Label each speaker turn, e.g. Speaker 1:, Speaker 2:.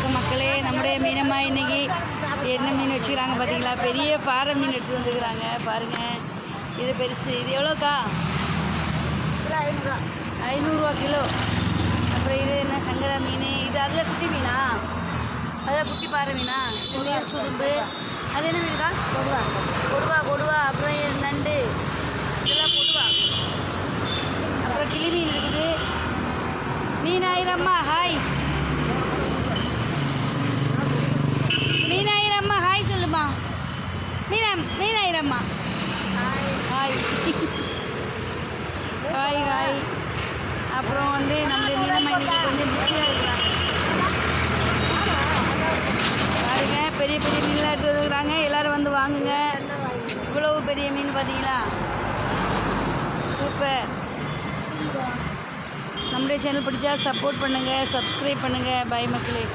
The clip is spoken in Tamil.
Speaker 1: வணக்கம் மக்களே. நம்முடைய மீனம்மா இன்னைக்கு என்ன மீன் வச்சுக்கிறாங்க பார்த்தீங்களா? பெரிய பாறை மீன் எடுத்து வந்துருக்குறாங்க பாருங்கள். இது பெருசு. இது எவ்வளோக்கா?
Speaker 2: 500
Speaker 1: 500 கிலோ. அப்புறம் இது என்ன சங்கரா மீன்? இது அதில் குட்டி மீனா? அதில் குட்டி பாறை மீனா? இது நீர் சுரும்பு. அது என்ன மீனுக்கா? கொடுவா. அப்புறம் இது நண்டு. இதெல்லாம் கொடுவா. அப்புறம் கிளி மீன் இருக்குது. மீனாயிரம்மா ஹாய். மீனாயிரம்மா ஹாய் சொல்லுமா. மீனாயிரம்மா ஹாய். ஹாய். அப்புறம் வந்து நம்முடைய மீனம்மா இன்னைக்கு கொஞ்சம் பிஸியாக இருக்கிறாங்க பாருங்க. பெரிய பெரிய மீன்லாம் எடுத்து வந்துருக்குறாங்க. எல்லோரும் வந்து வாங்குங்க. இவ்வளவு பெரிய மீன் பார்த்தீங்களா? சூப்பர். நம்முடைய சேனல் பிடிச்சா சப்போர்ட் பண்ணுங்கள், சப்ஸ்கிரைப் பண்ணுங்கள். பை மக்களே.